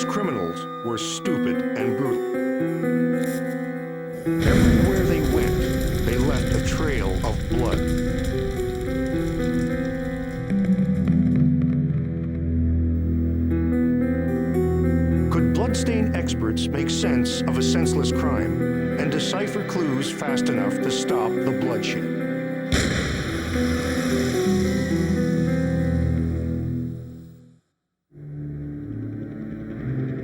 criminals were stupid and brutal. Everywhere they went, they left a trail of blood. Could bloodstain experts make sense of a senseless crime and decipher clues fast enough to stop the bloodshed?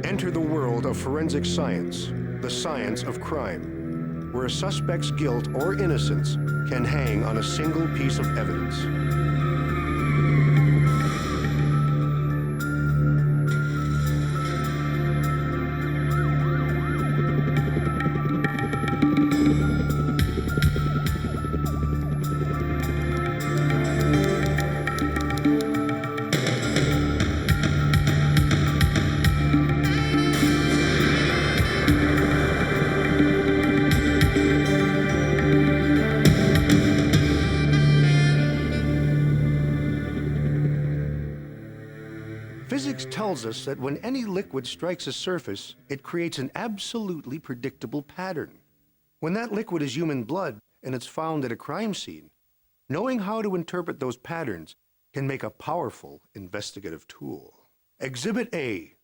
Enter the world of forensic science, the science of crime, where a suspect's guilt or innocence can hang on a single piece of evidence. Physics tells us that when any liquid strikes a surface, it creates an absolutely predictable pattern. When that liquid is human blood and it's found at a crime scene, knowing how to interpret those patterns can make a powerful investigative tool. Exhibit A,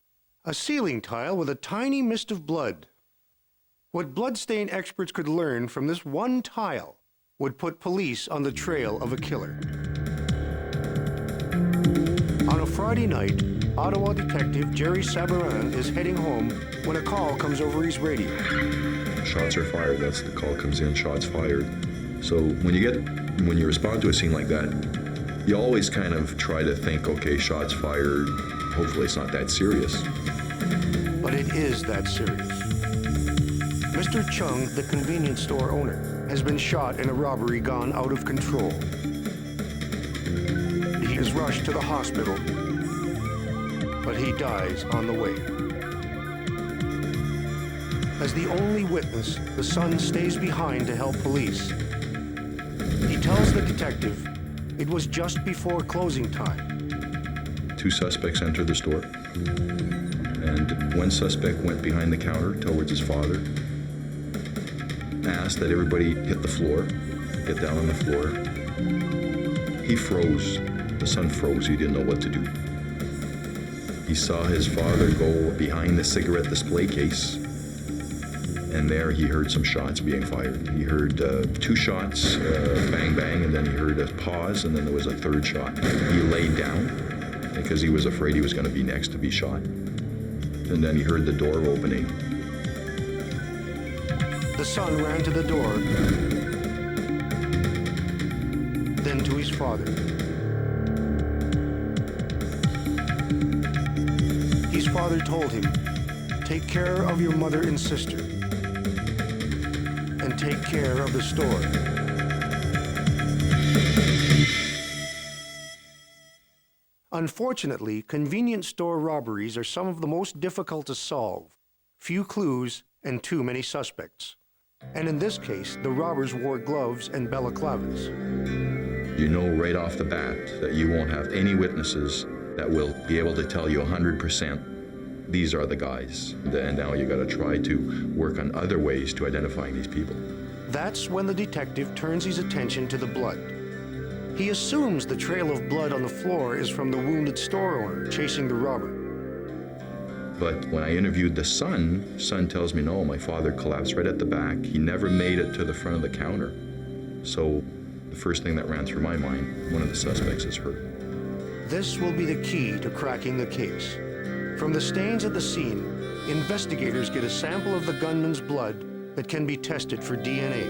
a ceiling tile with a tiny mist of blood. What bloodstain experts could learn from this one tile would put police on the trail of a killer. On a Friday night, Ottawa detective Jerry Sabaran is heading home when a call comes over his radio. Shots are fired. That's the call comes in, shots fired. So when you respond to a scene like that, you always kind of try to think, okay, shots fired, hopefully it's not that serious. But it is that serious. Mr. Chung, the convenience store owner, has been shot in a robbery gone out of control. He is rushed to the hospital, but he dies on the way. As the only witness, the son stays behind to help police. He tells the detective it was just before closing time. 2 suspects entered the store, and one suspect went behind the counter towards his father, asked that everybody hit the floor, get down on the floor. He froze. The son froze. He didn't know what to do. He saw his father go behind the cigarette display case, and there he heard some shots being fired. He heard 2 shots, bang, bang, and then he heard a pause, and then there was a 3rd shot. He laid down because he was afraid he was going to be next to be shot. And then he heard the door opening. The son ran to the door, then to his father. His father told him, "Take care of your mother and sister, and take care of the store." Unfortunately, convenience store robberies are some of the most difficult to solve. Few clues and too many suspects. And in this case, the robbers wore gloves and balaclavas. You know right off the bat that you won't have any witnesses that will be able to tell you 100% these are the guys. And now you got to try to work on other ways to identifying these people. That's when the detective turns his attention to the blood. He assumes the trail of blood on the floor is from the wounded store owner chasing the robber. But when I interviewed the son tells me, no, my father collapsed right at the back. He never made it to the front of the counter. So the first thing that ran through my mind, one of the suspects is hurt. This will be the key to cracking the case. From the stains at the scene, investigators get a sample of the gunman's blood that can be tested for DNA.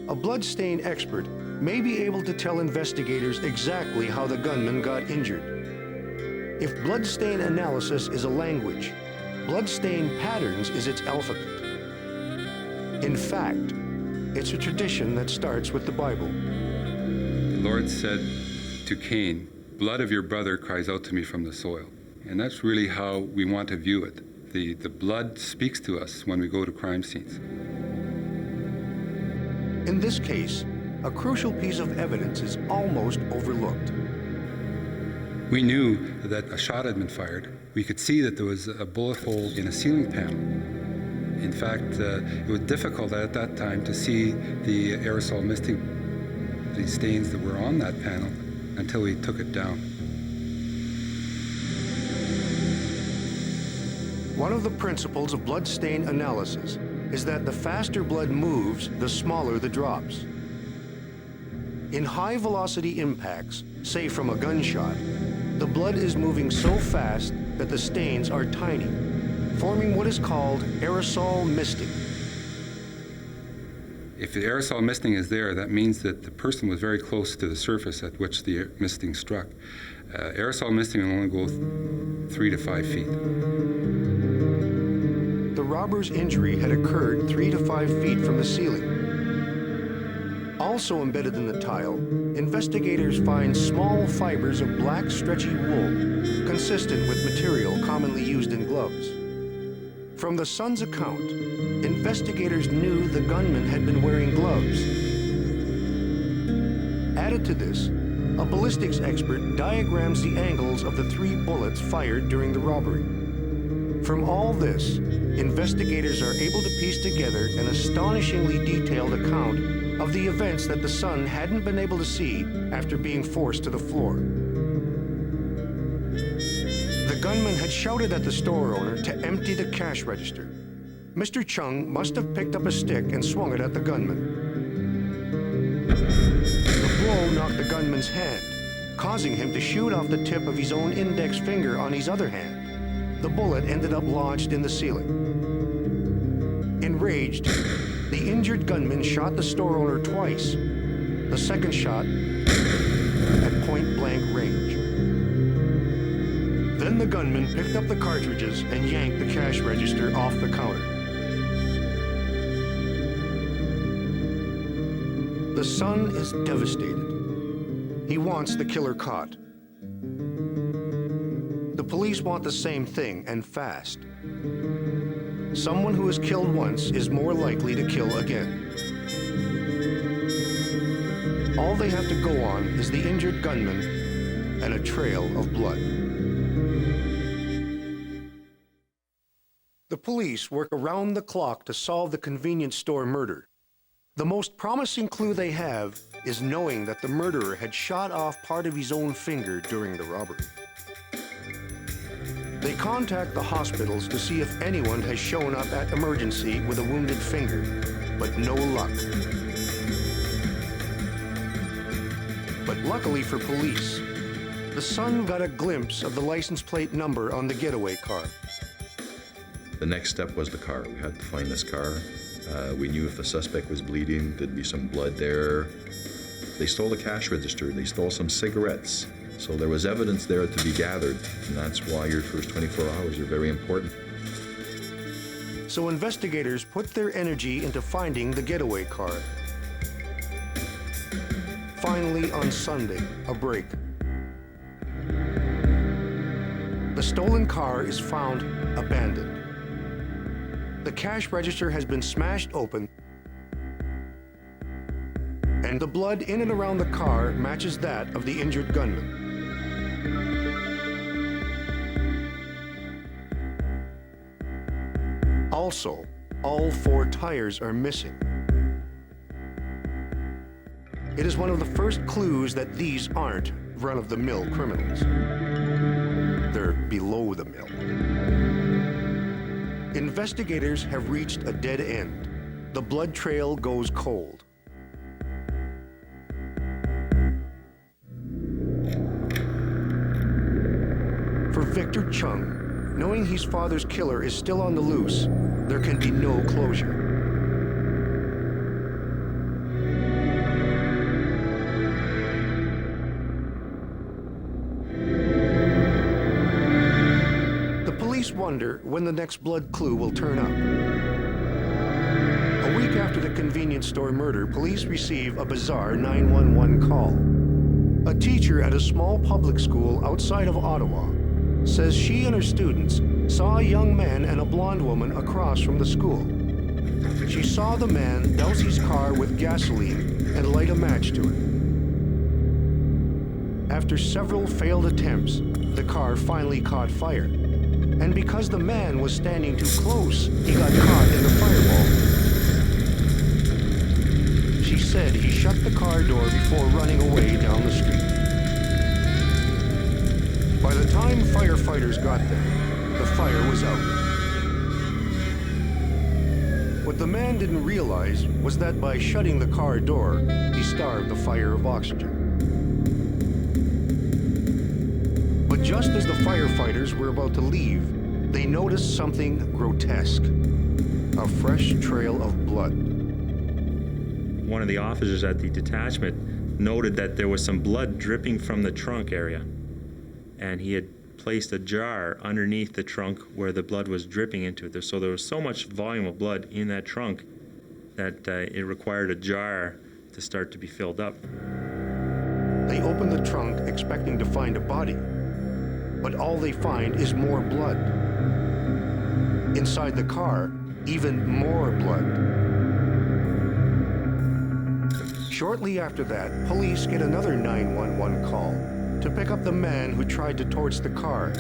A bloodstain expert may be able to tell investigators exactly how the gunman got injured. If bloodstain analysis is a language, bloodstain patterns is its alphabet. In fact, it's a tradition that starts with the Bible. The Lord said to Cain, "Blood of your brother cries out to me from the soil." And that's really how we want to view it. The blood speaks to us when we go to crime scenes. In this case, a crucial piece of evidence is almost overlooked. We knew that a shot had been fired. We could see that there was a bullet hole in a ceiling panel. In fact, it was difficult at that time to see the aerosol misting, the stains that were on that panel, until we took it down. One of the principles of blood stain analysis is that the faster blood moves, the smaller the drops. In high-velocity impacts, say from a gunshot, the blood is moving so fast that the stains are tiny, forming what is called aerosol misting. If the aerosol misting is there, that means that the person was very close to the surface at which the misting struck. Aerosol misting will only go 3 to 5 feet. The robber's injury had occurred 3 to 5 feet from the ceiling. Also embedded in the tile, investigators find small fibers of black, stretchy wool, consistent with material commonly used in gloves. From the Sun's account, investigators knew the gunman had been wearing gloves. Added to this, a ballistics expert diagrams the angles of the 3 bullets fired during the robbery. From all this, investigators are able to piece together an astonishingly detailed account of the events that the Sun hadn't been able to see after being forced to the floor. The gunman had shouted at the store owner to empty the cash register. Mr. Chung must have picked up a stick and swung it at the gunman. The blow knocked the gunman's hand, causing him to shoot off the tip of his own index finger on his other hand. The bullet ended up lodged in the ceiling. Enraged, the injured gunman shot the store owner twice, the second shot at point-blank range. Then the gunman picked up the cartridges and yanked the cash register off the counter. The Sun is devastated. He wants the killer caught. The police want the same thing, and fast. Someone who has killed once is more likely to kill again. All they have to go on is the injured gunman and a trail of blood. The police work around the clock to solve the convenience store murder. The most promising clue they have is knowing that the murderer had shot off part of his own finger during the robbery. They contact the hospitals to see if anyone has shown up at emergency with a wounded finger, but no luck. But luckily for police, the Sun got a glimpse of the license plate number on the getaway car. The next step was the car. We had to find this car. We knew if the suspect was bleeding, there'd be some blood there. They stole the cash register. They stole some cigarettes. So there was evidence there to be gathered, and that's why your first 24 hours are very important. So investigators put their energy into finding the getaway car. Finally, on Sunday, a break. The stolen car is found abandoned. The cash register has been smashed open, and the blood in and around the car matches that of the injured gunman. Also, all 4 tires are missing. It is one of the first clues that these aren't run-of-the-mill criminals. They're below the mill. Investigators have reached a dead end. The blood trail goes cold. For Victor Chung, knowing his father's killer is still on the loose, there can be no closure. The police wonder when the next blood clue will turn up. A week after the convenience store murder, police receive a bizarre 911 call. A teacher at a small public school outside of Ottawa says she and her students saw a young man and a blonde woman across from the school. She saw the man douse his car with gasoline and light a match to it. After several failed attempts, the car finally caught fire. And because the man was standing too close, he got caught in the fireball. She said he shut the car door before running away down the street. By the time firefighters got there, the fire was out. What the man didn't realize was that by shutting the car door, he starved the fire of oxygen. But just as the firefighters were about to leave, they noticed something grotesque: a fresh trail of blood. One of the officers at the detachment noted that there was some blood dripping from the trunk area, and he had placed a jar underneath the trunk where the blood was dripping into it. So there was so much volume of blood in that trunk that it required a jar to start to be filled up. They open the trunk expecting to find a body, but all they find is more blood. Inside the car, even more blood. Shortly after that, police get another 911 call to pick up the man who tried to torch the car.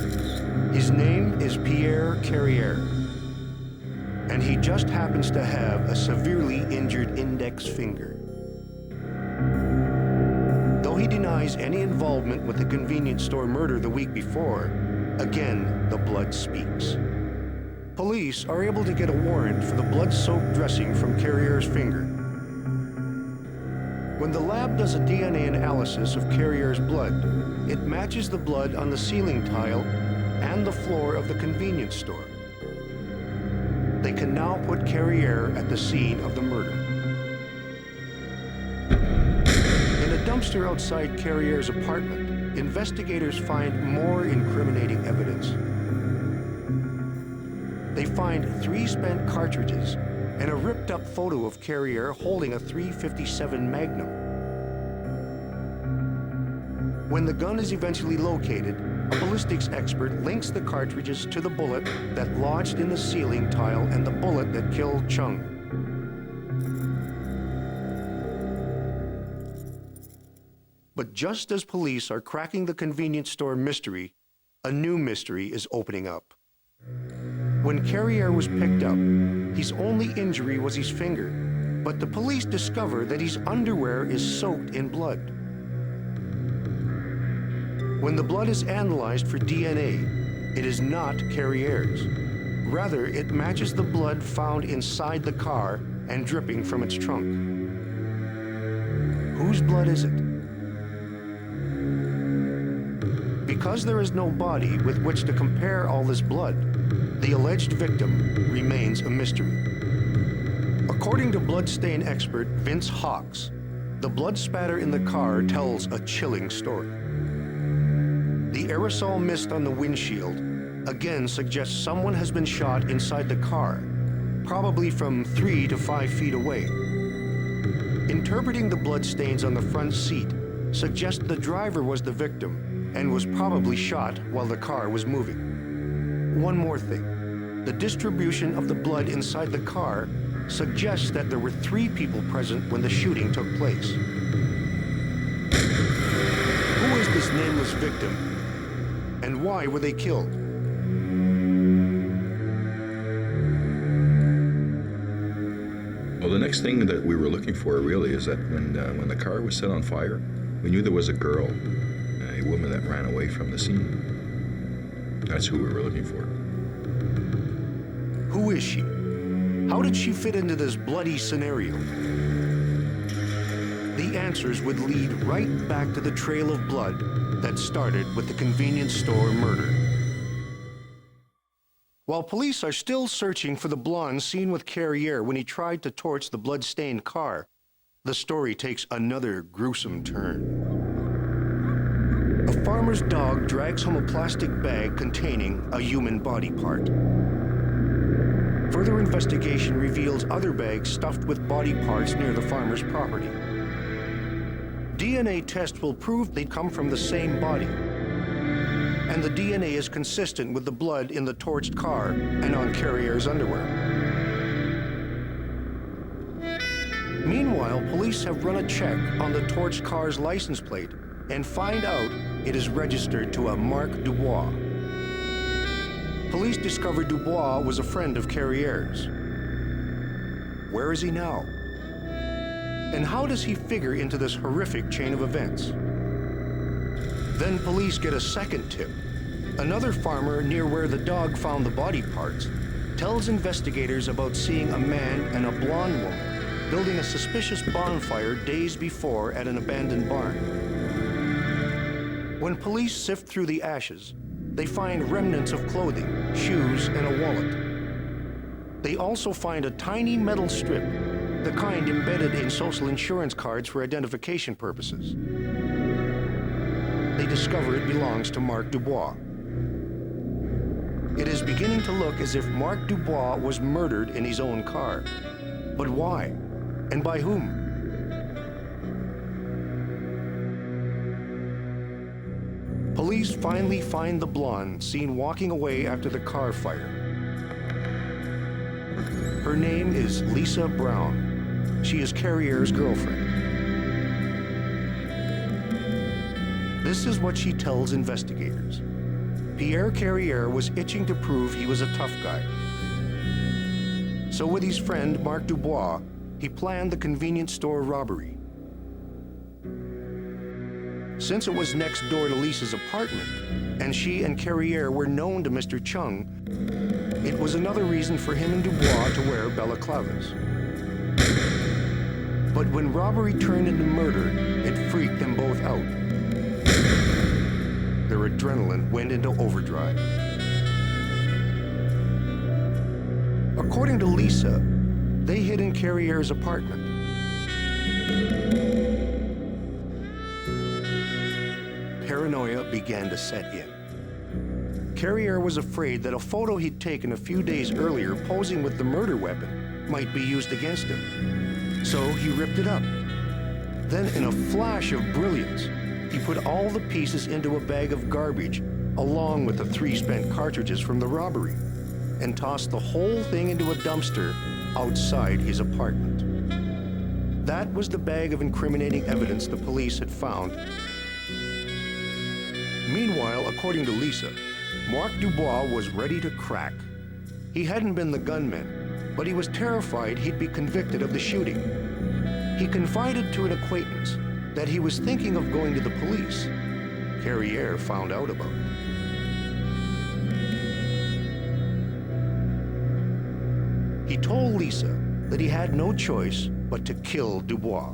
His name is Pierre Carrière, and he just happens to have a severely injured index finger. Though he denies any involvement with the convenience store murder the week before, again, the blood speaks. Police are able to get a warrant for the blood-soaked dressing from Carrière's finger. When the lab does a DNA analysis of Carrière's blood, it matches the blood on the ceiling tile and the floor of the convenience store. They can now put Carrière at the scene of the murder. In a dumpster outside Carrière's apartment, investigators find more incriminating evidence. They find 3 spent cartridges and a ripped-up photo of Carrière holding a .357 Magnum. When the gun is eventually located, a ballistics expert links the cartridges to the bullet that lodged in the ceiling tile and the bullet that killed Chung. But just as police are cracking the convenience store mystery, a new mystery is opening up. When Carrière was picked up, his only injury was his finger, but the police discover that his underwear is soaked in blood. When the blood is analyzed for DNA, it is not Carrière's. Rather, it matches the blood found inside the car and dripping from its trunk. Whose blood is it? Because there is no body with which to compare all this blood, the alleged victim remains a mystery. According to bloodstain expert Vince Hawks, the blood spatter in the car tells a chilling story. The aerosol mist on the windshield again suggests someone has been shot inside the car, probably from 3 to 5 feet away. Interpreting the bloodstains on the front seat suggests the driver was the victim and was probably shot while the car was moving. One more thing. The distribution of the blood inside the car suggests that there were 3 people present when the shooting took place. Who is this nameless victim? And why were they killed? Well, the next thing that we were looking for really is that when the car was set on fire, we knew there was a girl, a woman that ran away from the scene. That's who we were looking for. Who is she? How did she fit into this bloody scenario? The answers would lead right back to the trail of blood that started with the convenience store murder. While police are still searching for the blonde seen with Carrière when he tried to torch the blood-stained car, the story takes another gruesome turn. A farmer's dog drags home a plastic bag containing a human body part. Further investigation reveals other bags stuffed with body parts near the farmer's property. DNA tests will prove they come from the same body. And the DNA is consistent with the blood in the torched car and on Carrière's underwear. Meanwhile, police have run a check on the torched car's license plate and find out it is registered to a Marc Dubois. Police discovered Dubois was a friend of Carrier's. Where is he now? And how does he figure into this horrific chain of events? Then police get a second tip. Another farmer near where the dog found the body parts tells investigators about seeing a man and a blonde woman building a suspicious bonfire days before at an abandoned barn. When police sift through the ashes, they find remnants of clothing, shoes, and a wallet. They also find a tiny metal strip, the kind embedded in social insurance cards for identification purposes. They discover it belongs to Marc Dubois. It is beginning to look as if Marc Dubois was murdered in his own car. But why? And by whom? Police finally find the blonde seen walking away after the car fire. Her name is Lisa Brown. She is Carrier's girlfriend. This is what she tells investigators. Pierre Carrier was itching to prove he was a tough guy. So with his friend Marc Dubois, he planned the convenience store robbery. Since it was next door to Lisa's apartment, and she and Carrier were known to Mr. Chung, it was another reason for him and Dubois to wear balaclavas. But when robbery turned into murder, it freaked them both out. Their adrenaline went into overdrive. According to Lisa, they hid in Carrier's apartment. Paranoia began to set in. Carrier was afraid that a photo he'd taken a few days earlier posing with the murder weapon might be used against him. So he ripped it up. Then, in a flash of brilliance, he put all the pieces into a bag of garbage, along with the 3 spent cartridges from the robbery, and tossed the whole thing into a dumpster outside his apartment. That was the bag of incriminating evidence the police had found. Meanwhile, according to Lisa, Marc Dubois was ready to crack. He hadn't been the gunman, but he was terrified he'd be convicted of the shooting. He confided to an acquaintance that he was thinking of going to the police. Carrier found out about it. He told Lisa that he had no choice but to kill Dubois.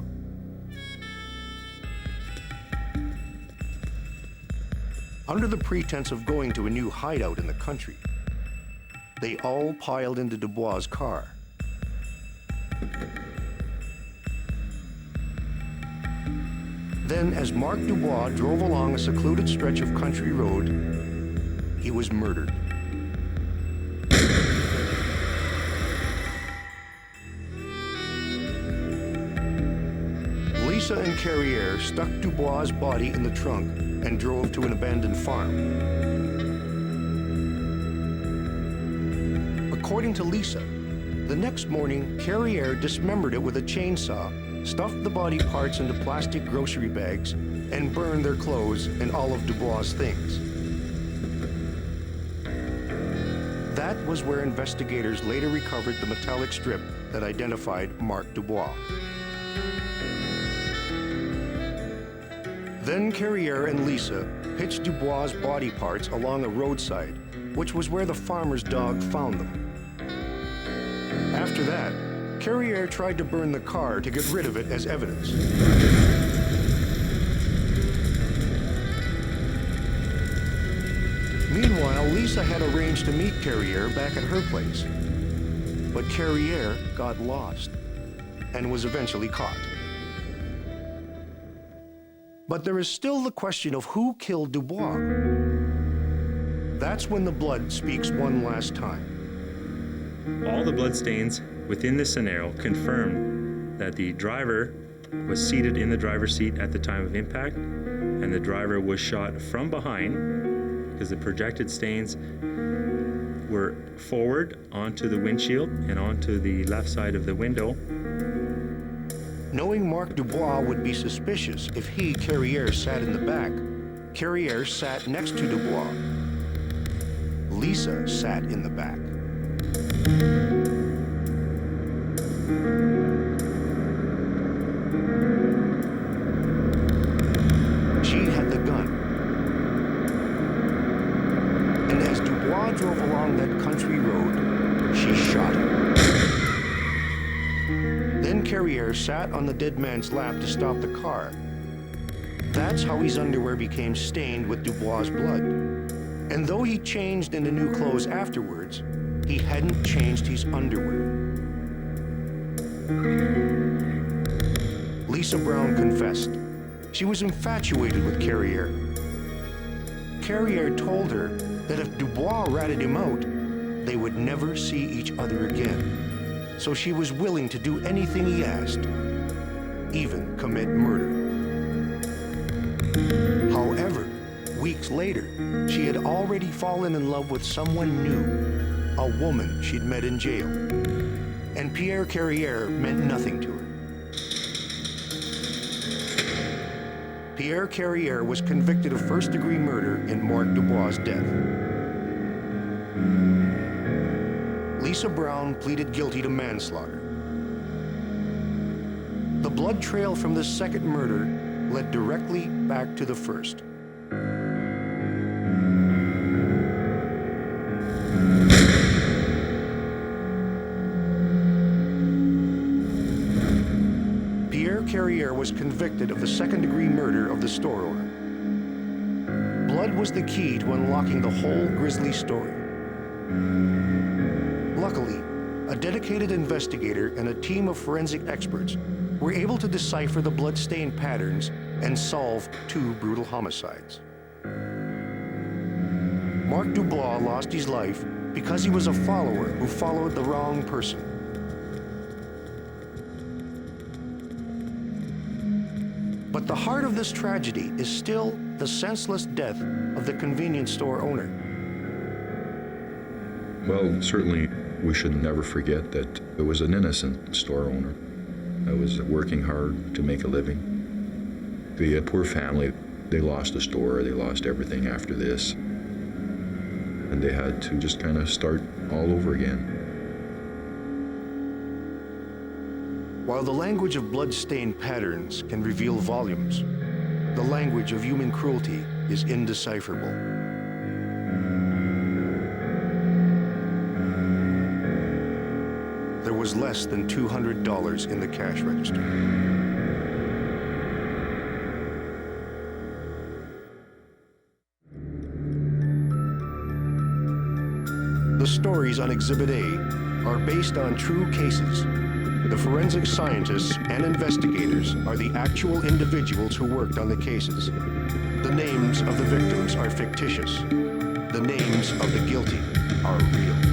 Under the pretense of going to a new hideout in the country, they all piled into Dubois' car. Then, as Marc Dubois drove along a secluded stretch of country road, he was murdered. Lisa and Carrier stuck Dubois' body in the trunk and drove to an abandoned farm. According to Lisa, the next morning, Carrier dismembered it with a chainsaw, stuffed the body parts into plastic grocery bags, and burned their clothes and all of Dubois' things. That was where investigators later recovered the metallic strip that identified Marc Dubois. Then Carrier and Lisa pitched Dubois' body parts along a roadside, which was where the farmer's dog found them. After that, Carrier tried to burn the car to get rid of it as evidence. Meanwhile, Lisa had arranged to meet Carrier back at her place. But Carrier got lost and was eventually caught. But there is still the question of who killed Dubois. That's when the blood speaks one last time. All the bloodstains within this scenario confirm that the driver was seated in the driver's seat at the time of impact, and the driver was shot from behind because the projected stains were forward onto the windshield and onto the left side of the window. Knowing Marc Dubois would be suspicious if he, Carrière, sat in the back, Carrière sat next to Dubois. Lisa sat in the back. She had the gun. And as Dubois drove along that country road, she shot him. Then Carrière sat on the dead man's lap to stop the car. That's how his underwear became stained with Dubois' blood. And though he changed into new clothes afterwards, he hadn't changed his underwear. Lisa Brown confessed. She was infatuated with Carrière. Carrière told her that if Dubois ratted him out, they would never see each other again. So she was willing to do anything he asked, even commit murder. However, weeks later, she had already fallen in love with someone new, a woman she'd met in jail. And Pierre Carrière meant nothing to her. Pierre Carrière was convicted of first-degree murder in Marc Dubois' death. Lisa Brown pleaded guilty to manslaughter. The blood trail from this second murder led directly back to the first. Pierre Carrière was convicted of the second-degree murder of the store owner. Blood was the key to unlocking the whole grisly story. Luckily, a dedicated investigator and a team of forensic experts were able to decipher the blood-stain patterns and solve 2 brutal homicides. Marc Dubois lost his life because he was a follower who followed the wrong person. But the heart of this tragedy is still the senseless death of the convenience store owner. Well, certainly we should never forget that it was an innocent store owner that was working hard to make a living. The poor family, they lost the store, they lost everything after this. And they had to just kind of start all over again. While the language of blood-stained patterns can reveal volumes, the language of human cruelty is indecipherable. There was less than $200 in the cash register. The stories on Exhibit A are based on true cases. The forensic scientists and investigators are the actual individuals who worked on the cases. The names of the victims are fictitious. The names of the guilty are real.